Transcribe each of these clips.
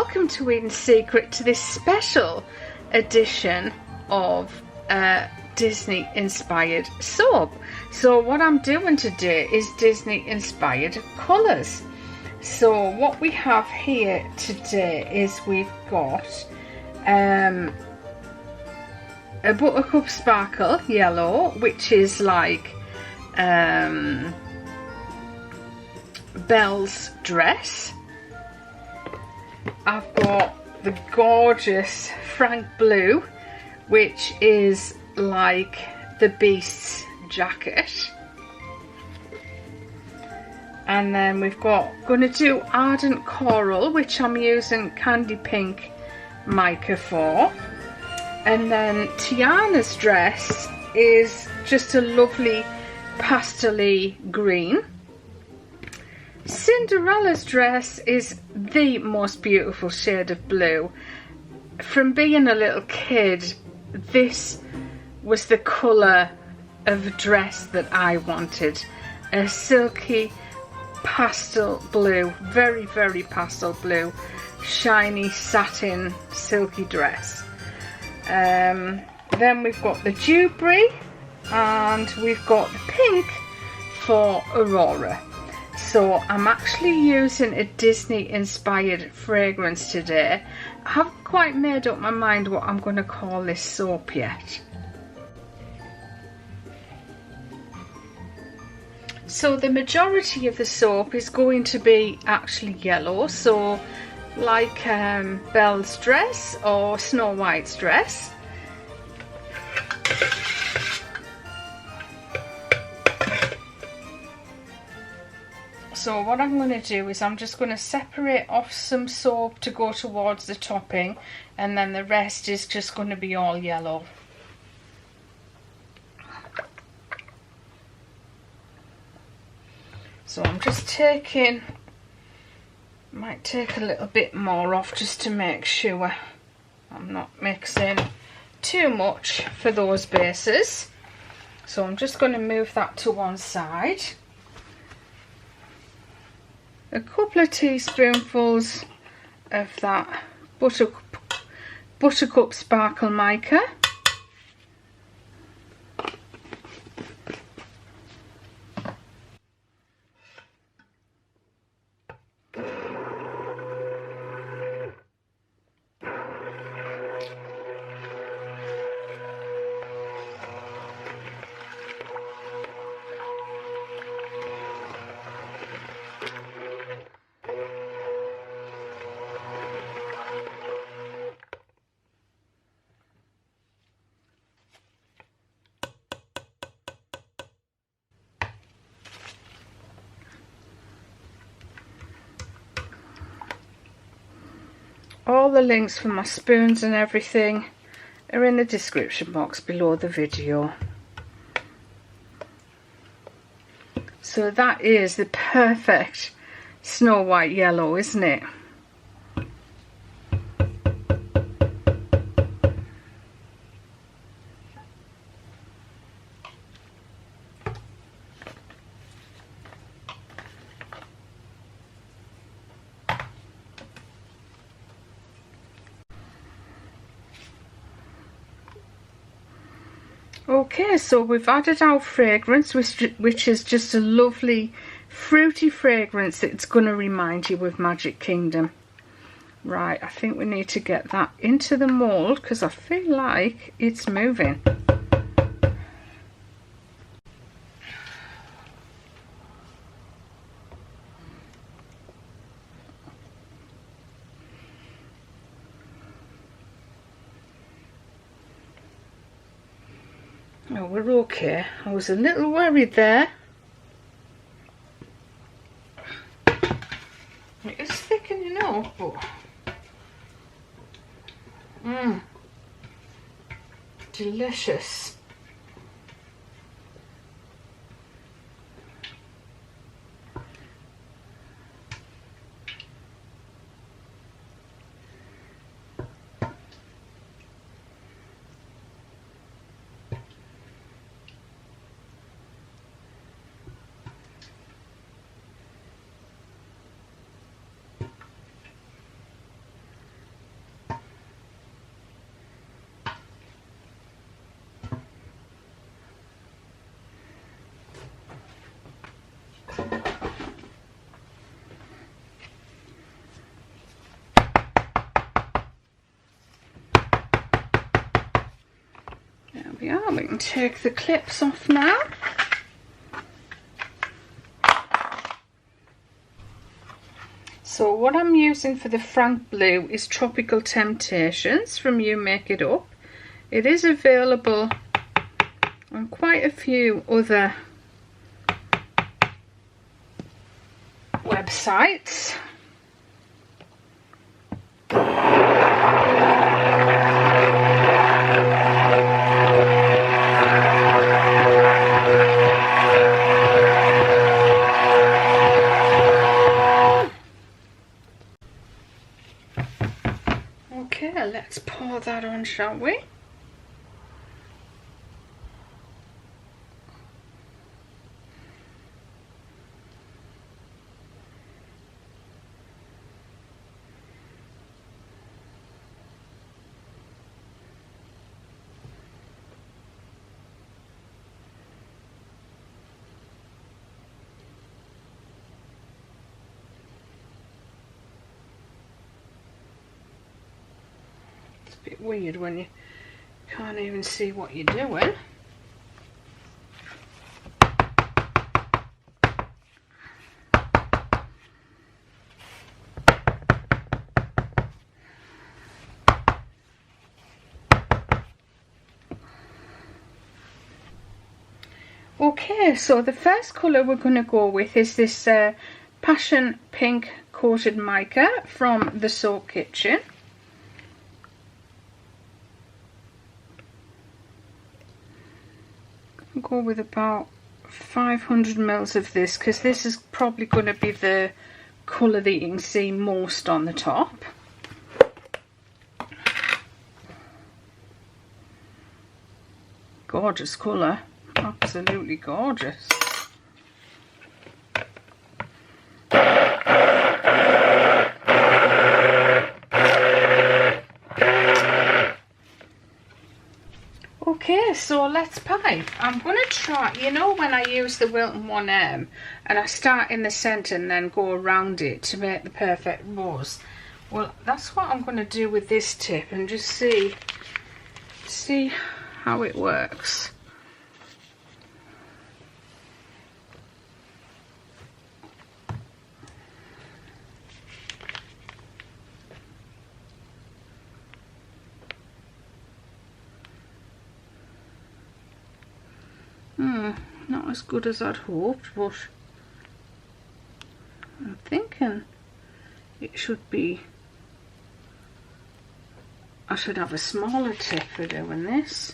welcome to Eating Secret, to this special edition of Disney inspired soap. So what I'm doing today is Disney inspired colours. So what we have here today is we've got a Buttercup Sparkle Yellow, which is like Belle's dress. I've got the gorgeous Frank Blue, which is like the Beast's jacket. And then we've got, gonna do Ardent Coral, which I'm using Candy Pink Mica for. And then Tiana's dress is just a lovely pastel-y green. Cinderella's dress is the most beautiful shade of blue. From being a little kid, this was the colour of dress that I wanted. A silky pastel blue, very, very pastel blue, shiny satin silky dress. Then we've got the Dewberry and we've got the pink for Aurora. So I'm actually using a Disney inspired fragrance today. I haven't quite made up my mind what I'm going to call this soap yet. So the majority of the soap is going to be actually yellow, so like Belle's dress or Snow White's dress. So what I'm going to do is I'm just going to separate off some soap to go towards the topping, and then the rest is just going to be all yellow. So I'm just taking, might take a little bit more off just to make sure I'm not mixing too much for those bases. So I'm just going to move that to one side. A couple of teaspoonfuls of that Buttercup Sparkle Mica. All the links for my spoons and everything are in the description box below the video. So that is the perfect Snow White yellow, isn't it? Okay, so we've added our fragrance, which is just a lovely fruity fragrance that's going to remind you of Magic Kingdom. Right, I think we need to get that into the mould because I feel like it's moving. Oh, we're okay. I was a little worried there. It is thickening up, but delicious. Yeah, we can take the clips off now. So what I'm using for the Frank Blue is Tropical Temptations from U-Makeitup. It is available on quite a few other websites. Okay, let's pour that on, shall we? Bit weird when you can't even see what you're doing. Okay, so the first colour we're going to go with is this Passion Pink Coated Mica from the Soap Kitchen. Go with about 500 ml of this because this is probably going to be the colour that you can see most on the top. Gorgeous colour, absolutely gorgeous. Okay, so let's pipe. I'm going to try, you know when I use the Wilton 1M and I start in the centre and then go around it to make the perfect rose? Well, that's what I'm going to do with this tip and just see how it works. Not as good as I'd hoped, but I'm thinking it should be, I should have a smaller tip for doing this.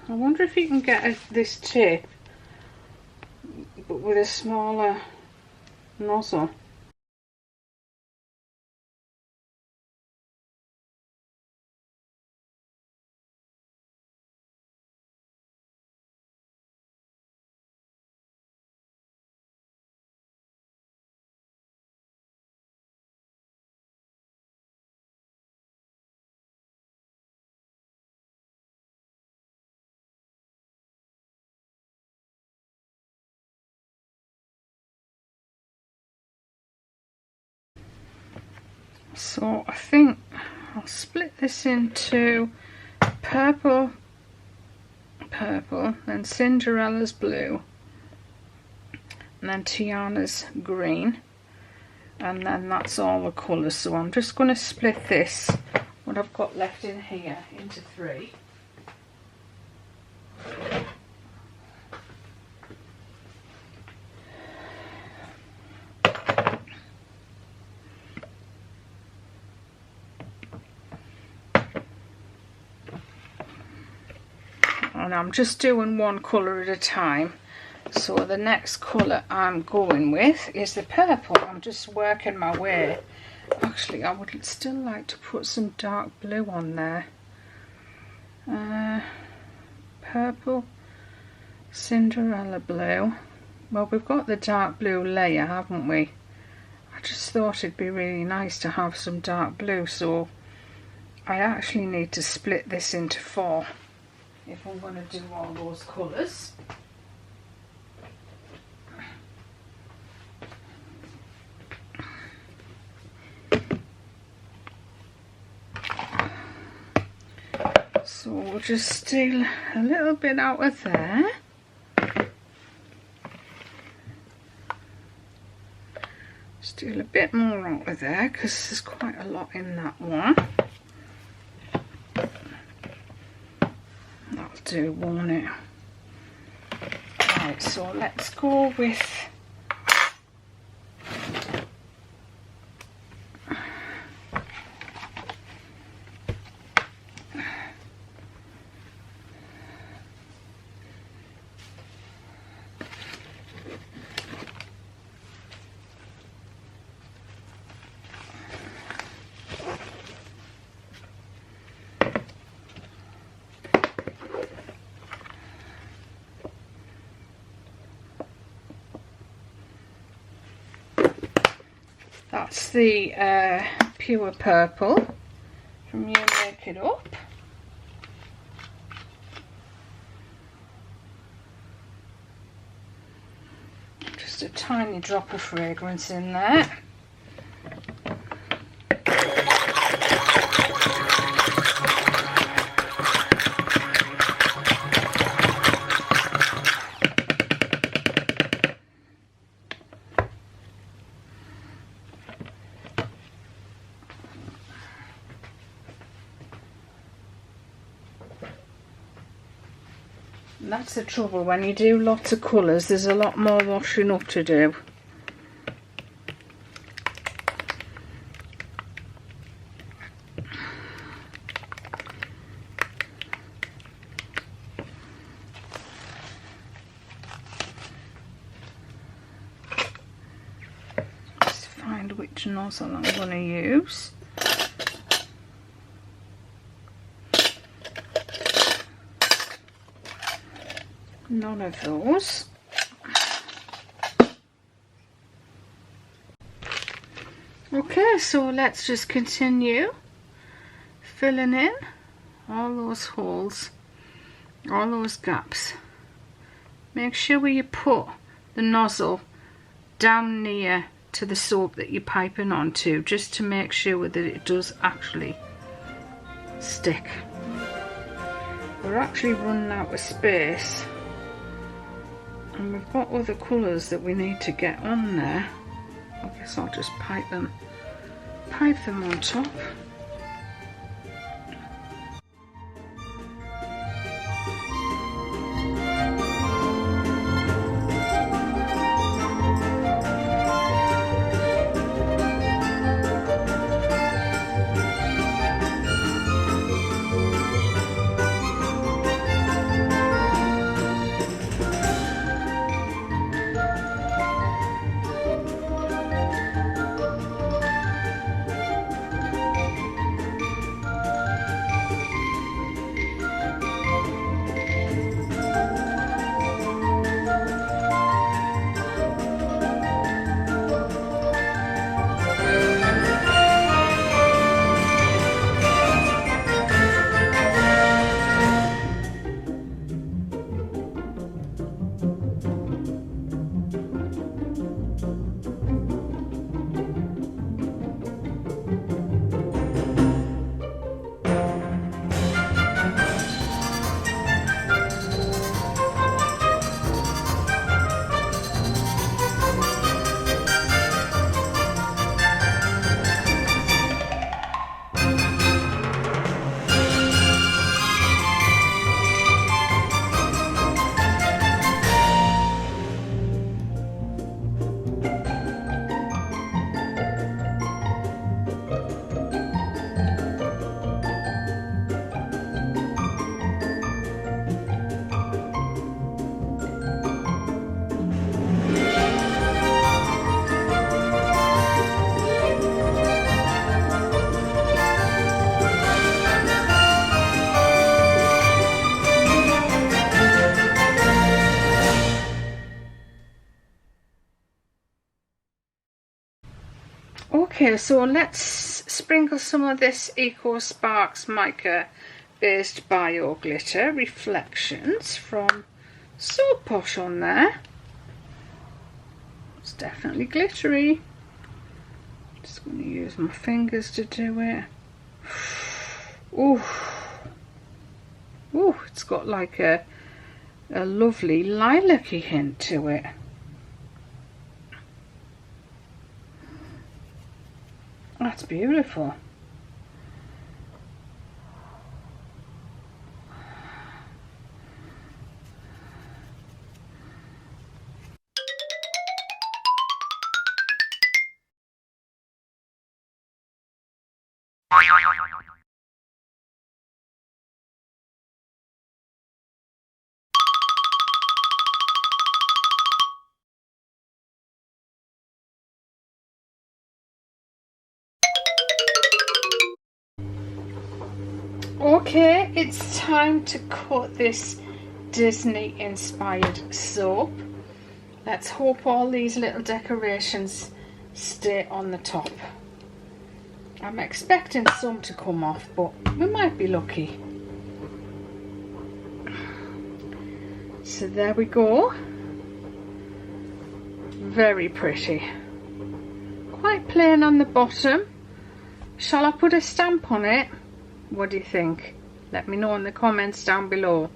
I wonder if you can get this tip but with a smaller nozzle. So I think I'll split this into purple, then Cinderella's blue, and then Tiana's green, and then that's all the colours. So I'm just going to split this, what I've got left in here, into 3. And I'm just doing one colour at a time. So the next colour I'm going with is the purple. I'm just working my way. Actually, I would still like to put some dark blue on there. Purple, Cinderella blue. Well, we've got the dark blue layer, haven't we? I just thought it'd be really nice to have some dark blue, so I actually need to split this into 4 if I'm going to do all those colours. So we'll just steal a little bit out of there. Steal a bit more out of there because there's quite a lot in that one. That'll do, won't it? Right, so let's go with that's the pure purple from U-Makeiup. Just a tiny drop of fragrance in there. That's the trouble, when you do lots of colours there's a lot more washing up to do. Just find which nozzle I'm going to use. None of those. Okay, so let's just continue filling in all those holes, all those gaps. Make sure you put the nozzle down near to the soap that you're piping onto, just to make sure that it does actually stick. We're actually running out of space. And we've got other colours that we need to get on there. I guess I'll just pipe them on top. Okay, so let's sprinkle some of this Eco Sparks Mica based bio glitter Reflections from Soap Posh on there. It's definitely glittery. Just going to use my fingers to do it. Ooh, ooh, it's got like a lovely lilac-y hint to it. That's beautiful. Okay, it's time to cut this Disney inspired soap. Let's hope all these little decorations stay on the top. I'm expecting some to come off, but we might be lucky. So there we go. Very pretty. Quite plain on the bottom. Shall I put a stamp on it? What do you think? Let me know in the comments down below.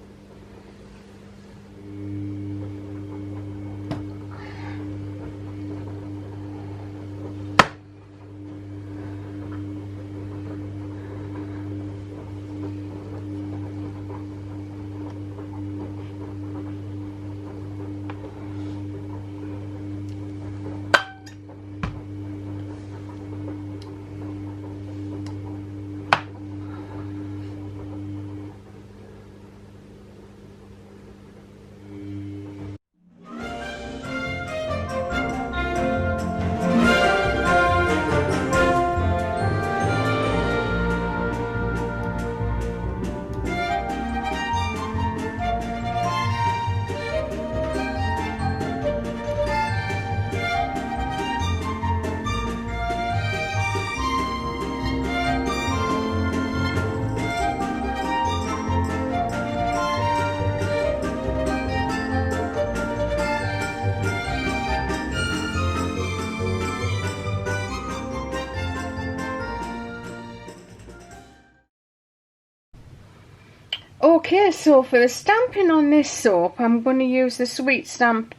Okay, so for the stamping on this soap, I'm going to use the Sweet Stamp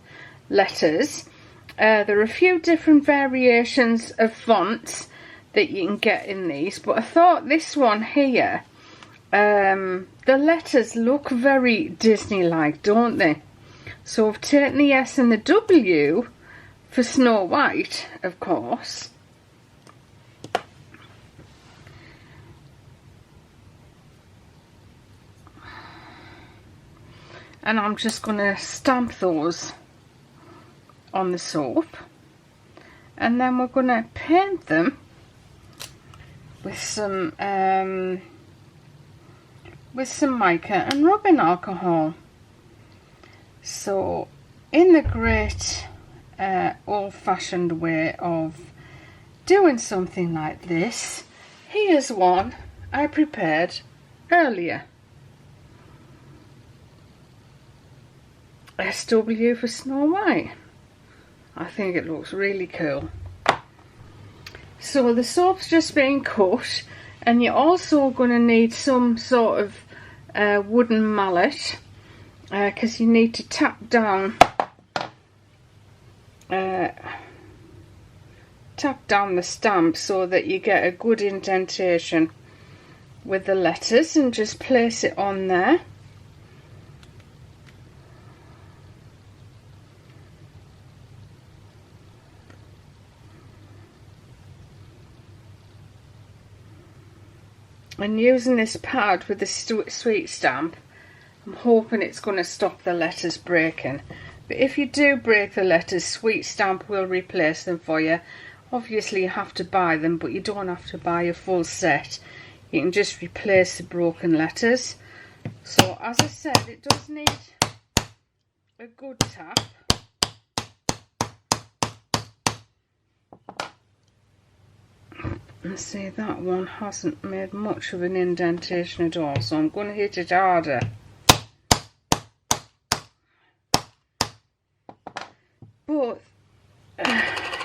letters. There are a few different variations of fonts that you can get in these, but I thought this one here, the letters look very Disney-like, don't they? So I've taken the S and the W for Snow White, of course. And I'm just going to stamp those on the soap. And then we're going to paint them with some mica and rubbing alcohol. So in the great old-fashioned way of doing something like this, here's one I prepared earlier. SW for Snow White. I think it looks really cool. So the soap's just been cut, and you're also going to need some sort of wooden mallet, because you need to tap down the stamp so that you get a good indentation with the letters, and just place it on there. And using this pad with the Sweet Stamp, I'm hoping it's going to stop the letters breaking. But if you do break the letters, Sweet Stamp will replace them for you. Obviously you have to buy them, but you don't have to buy a full set. You can just replace the broken letters. So as I said, it does need a good tap. And see, that one hasn't made much of an indentation at all, so I'm going to hit it harder. But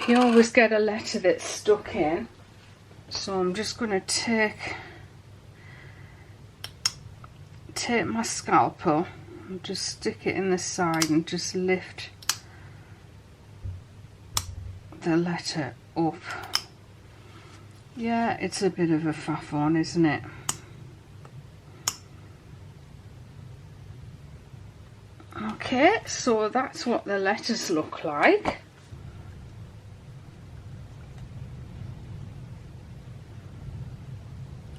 you always get a letter that's stuck in, so I'm just going to take my scalpel and just stick it in the side and just lift the letter up. Yeah, it's a bit of a faff one, isn't it? Okay, so that's what the letters look like.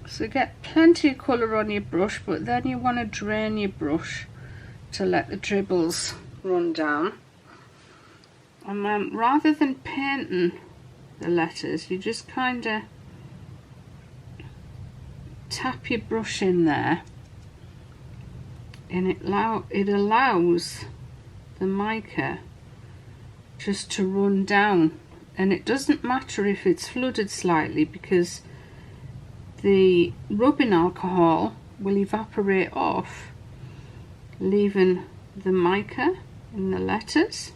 So get plenty of colour on your brush, but then you want to drain your brush to let the dribbles run down. And then rather than painting the letters, you just kind of tap your brush in there, and it allows the mica just to run down. And it doesn't matter if it's flooded slightly, because the rubbing alcohol will evaporate off, leaving the mica in the letters.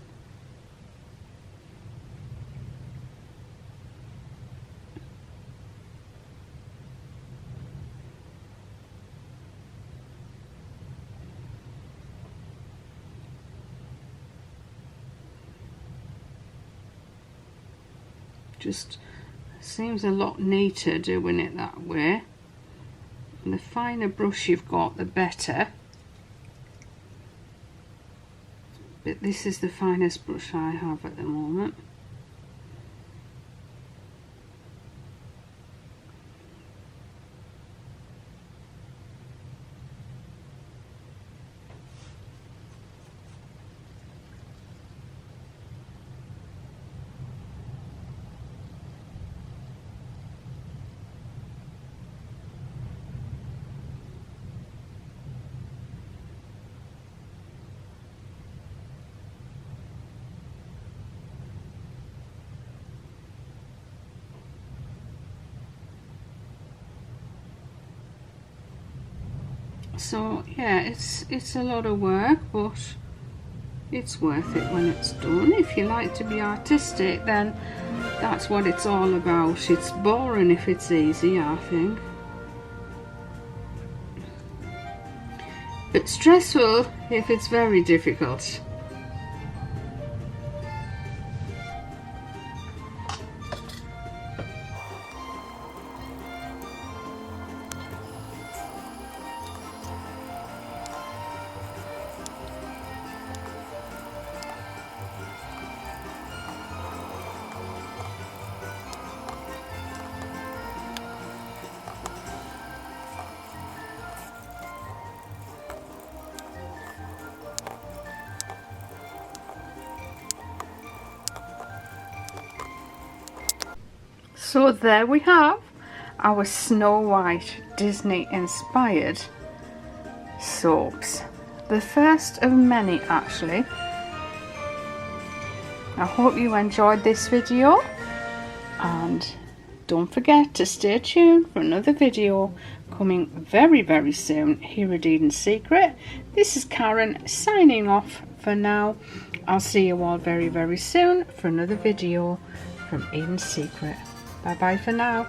Just seems a lot neater doing it that way. And the finer brush you've got, the better. But this is the finest brush I have at the moment. So yeah, it's a lot of work, but it's worth it when it's done. If you like to be artistic, then that's what it's all about. It's boring if it's easy, I think, but stressful if it's very difficult. So there we have our Snow White Disney inspired soaps. The first of many, actually. I hope you enjoyed this video, and don't forget to stay tuned for another video coming very, very soon here at Eden's Secret. This is Karen signing off for now. I'll see you all very, very soon for another video from Eden's Secret. Bye bye for now.